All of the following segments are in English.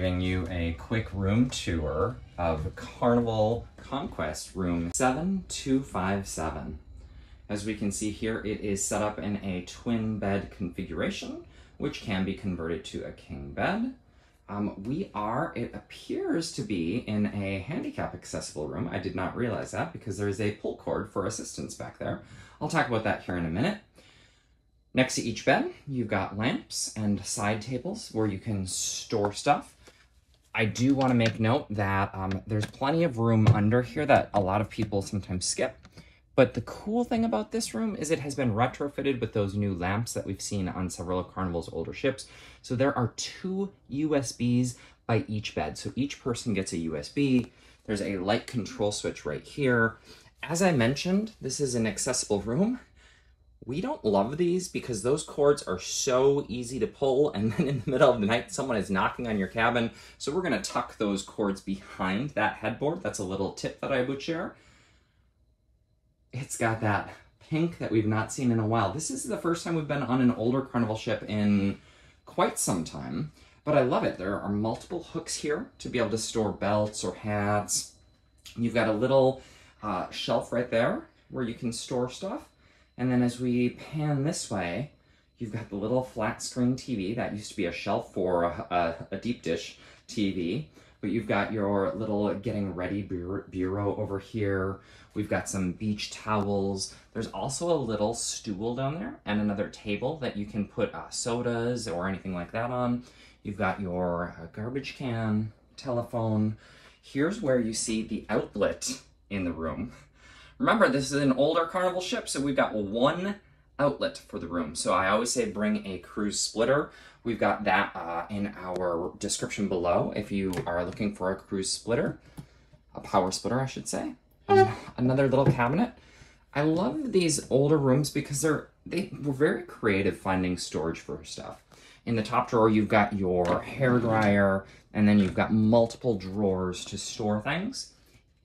giving you a quick room tour of Carnival Conquest room 7257. As we can see here, it is set up in a twin bed configuration, which can be converted to a king bed. It appears to be in a handicap accessible room. I did not realize that because there is a pull cord for assistance back there. I'll talk about that here in a minute. Next to each bed, you've got lamps and side tables where you can store stuff. I do want to make note that there's plenty of room under here that a lot of people sometimes skip. But the cool thing about this room is it has been retrofitted with those new lamps that we've seen on several of Carnival's older ships. So there are 2 USBs by each bed. So each person gets a USB. There's a light control switch right here. As I mentioned, this is an accessible room. We don't love these because those cords are so easy to pull, and then in the middle of the night, someone is knocking on your cabin. So we're gonna tuck those cords behind that headboard. That's a little tip that I would share. It's got that pink that we've not seen in a while. This is the first time we've been on an older Carnival ship in quite some time, but I love it. There are multiple hooks here to be able to store belts or hats. You've got a little shelf right there where you can store stuff. And then as we pan this way, you've got the little flat screen TV. That used to be a shelf for a deep dish TV. But you've got your little getting ready bureau over here. We've got some beach towels. There's also a little stool down there and another table that you can put sodas or anything like that on. You've got your garbage can, telephone. Here's where you see the outlet in the room. Remember, this is an older Carnival ship, so we've got one outlet for the room. So I always say bring a cruise splitter. We've got that in our description below if you are looking for a cruise splitter, a power splitter, I should say. Another little cabinet. I love these older rooms because they were very creative finding storage for stuff. In the top drawer, you've got your hair dryer, and then you've got multiple drawers to store things.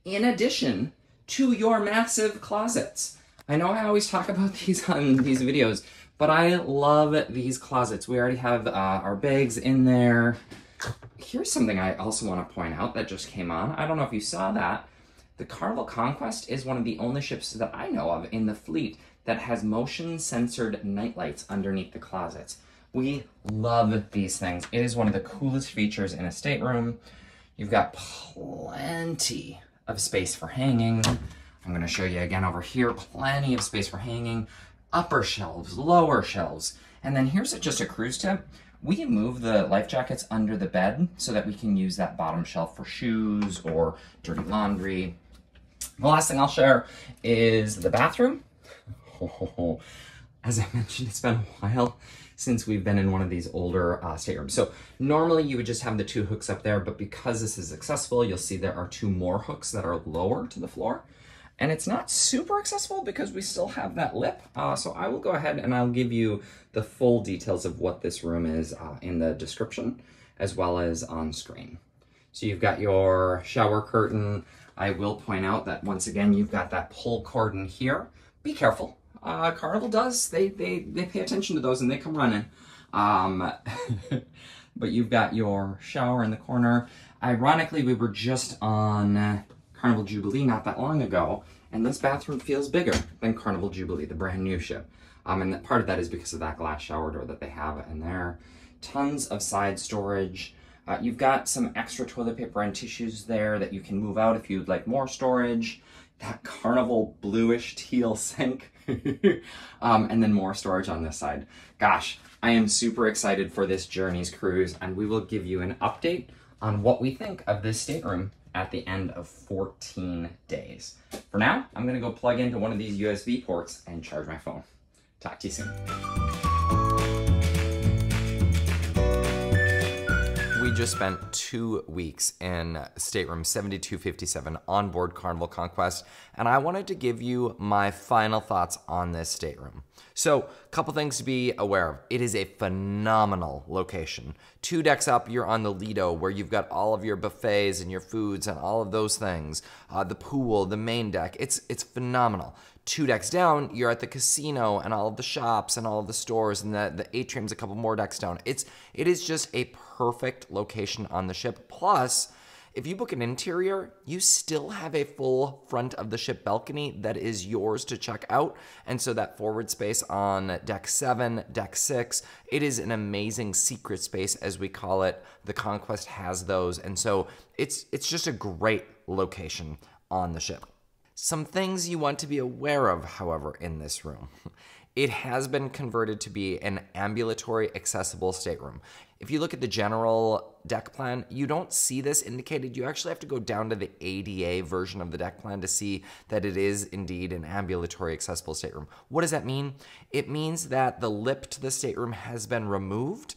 In addition to your massive closets. I know I always talk about these on these videos, but I love these closets. We already have our bags in there. Here's something I also want to point out that just came on. I don't know if you saw that. The Carnival Conquest is one of the only ships that I know of in the fleet that has motion censored nightlights underneath the closets. We love these things. It is one of the coolest features in a stateroom. You've got plenty of space for hanging. I'm going to show you again over here. Plenty of space for hanging. Upper shelves, lower shelves. And then here's just a cruise tip. We move the life jackets under the bed so that we can use that bottom shelf for shoes or dirty laundry. The last thing I'll share is the bathroom. As I mentioned, it's been a while since we've been in one of these older staterooms. So normally you would just have the 2 hooks up there, but because this is accessible, you'll see there are 2 more hooks that are lower to the floor. And it's not super accessible because we still have that lip. So I will go ahead and I'll give you the full details of what this room is in the description, as well as on screen. So you've got your shower curtain. I will point out that once again, you've got that pull cord in here. Be careful. Carnival does, they pay attention to those and they come running. But you've got your shower in the corner. Ironically, we were just on Carnival Jubilee not that long ago, and this bathroom feels bigger than Carnival Jubilee, the brand new ship. And part of that is because of that glass shower door that they have in there. Tons of side storage. You've got some extra toilet paper and tissues there that you can move out if you'd like more storage. That Carnival bluish teal sink. And then more storage on this side. Gosh, I am super excited for this Journeys cruise, and we will give you an update on what we think of this stateroom at the end of 14 days. For now, I'm gonna go plug into one of these USB ports and charge my phone. Talk to you soon. We just spent 2 weeks in stateroom 7257 on board Carnival Conquest, and I wanted to give you my final thoughts on this stateroom. So, a couple things to be aware of. It is a phenomenal location. 2 decks up, you're on the Lido, where you've got all of your buffets and your foods and all of those things. The pool, the main deck, it's phenomenal. 2 decks down, you're at the casino and all of the shops and all of the stores, and the atrium's a couple more decks down. It is just a perfect location on the ship. Plus, if you book an interior, you still have a full front of the ship balcony that is yours to check out. And so that forward space on deck 7, deck 6, it is an amazing secret space, as we call it. The Conquest has those. And so it's just a great location on the ship. Some things you want to be aware of, however, in this room. It has been converted to be an ambulatory accessible stateroom. If you look at the general deck plan, you don't see this indicated. You actually have to go down to the ADA version of the deck plan to see that it is indeed an ambulatory accessible stateroom. What does that mean? It means that the lip to the stateroom has been removed.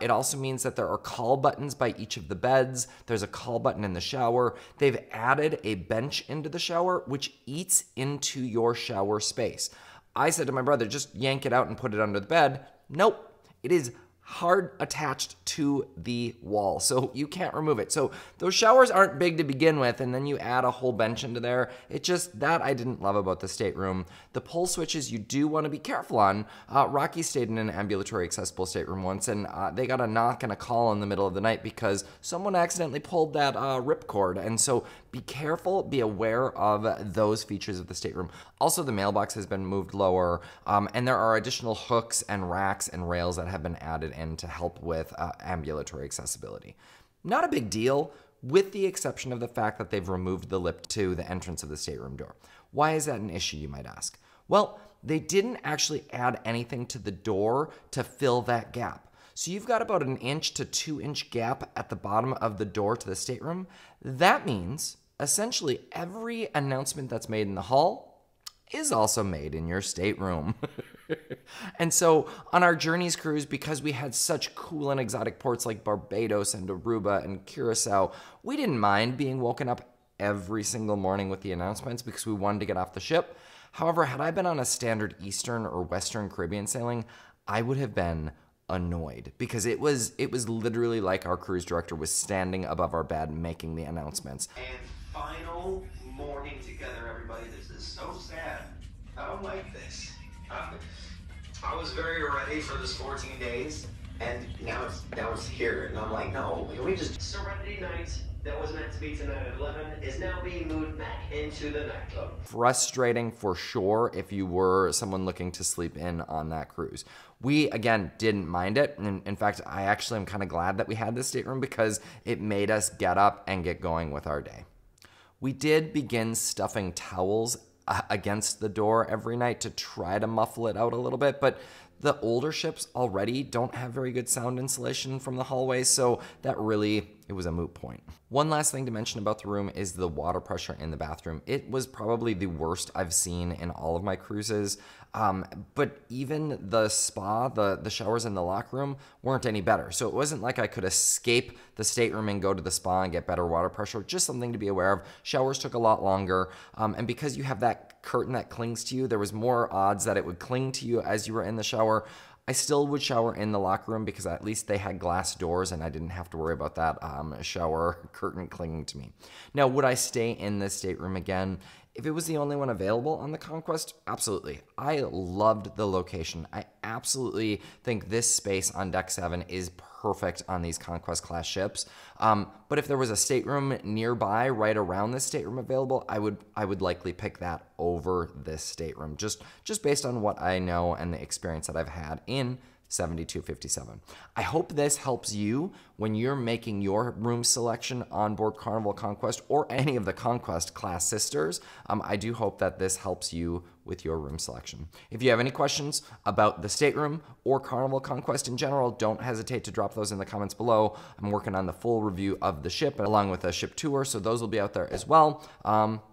It also means that there are call buttons by each of the beds. There's a call button in the shower. They've added a bench into the shower, which eats into your shower space. I said to my brother, just yank it out and put it under the bed. Nope, it is hard attached to the wall, so you can't remove it. So those showers aren't big to begin with, and then you add a whole bench into there. It just, that I didn't love about the stateroom. The pull switches you do want to be careful on. Rocky stayed in an ambulatory accessible stateroom once, and they got a knock and a call in the middle of the night because someone accidentally pulled that ripcord. And so be careful, be aware of those features of the stateroom. Also, the mailbox has been moved lower, and there are additional hooks and racks and rails that have been added in to help with ambulatory accessibility. Not a big deal, with the exception of the fact that they've removed the lip to the entrance of the stateroom door. Why is that an issue, you might ask? Well, they didn't actually add anything to the door to fill that gap. So you've got about an 1 to 2 inch gap at the bottom of the door to the stateroom. That means essentially every announcement that's made in the hall is also made in your stateroom. And so on our Journeys cruise, because we had such cool and exotic ports like Barbados and Aruba and Curacao, we didn't mind being woken up every single morning with the announcements because we wanted to get off the ship. However, had I been on a standard Eastern or Western Caribbean sailing, I would have been annoyed because it was literally like our cruise director was standing above our bed making the announcements. And final morning together, everybody. This is so sad. I don't like this. I was very ready for this 14 days, and now it's here, and I'm like, no, can we just... Serenity Night, that was meant to be tonight at 11, is now being moved back into the nightclub. Frustrating for sure if you were someone looking to sleep in on that cruise. We, again, didn't mind it. And in fact, I actually am kind of glad that we had this stateroom because it made us get up and get going with our day. We did begin stuffing towels against the door every night to try to muffle it out a little bit, but the older ships already don't have very good sound insulation from the hallways, so that really, it was a moot point. One last thing to mention about the room is the water pressure in the bathroom. It was probably the worst I've seen in all of my cruises, but even the spa, the showers in the locker room weren't any better. So it wasn't like I could escape the stateroom and go to the spa and get better water pressure, just something to be aware of. Showers took a lot longer, and because you have that curtain that clings to you, there was more odds that it would cling to you as you were in the shower. I still would shower in the locker room because at least they had glass doors and I didn't have to worry about that shower curtain clinging to me. Now, would I stay in this stateroom again? If it was the only one available on the Conquest, absolutely. I loved the location. I absolutely think this space on Deck 7 is perfect on these Conquest-class ships. But if there was a stateroom nearby, right around this stateroom available, I would likely pick that over this stateroom, just based on what I know and the experience that I've had in 7257. I hope this helps you when you're making your room selection on board Carnival Conquest or any of the Conquest-class sisters. I do hope that this helps you with your room selection. If you have any questions about the stateroom or Carnival Conquest in general, don't hesitate to drop those in the comments below. I'm working on the full review of the ship along with a ship tour, so those will be out there as well.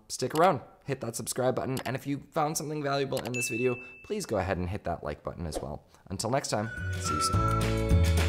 Stick around. Hit that subscribe button, and if you found something valuable in this video, please go ahead and hit that like button as well. Until next time, see you soon.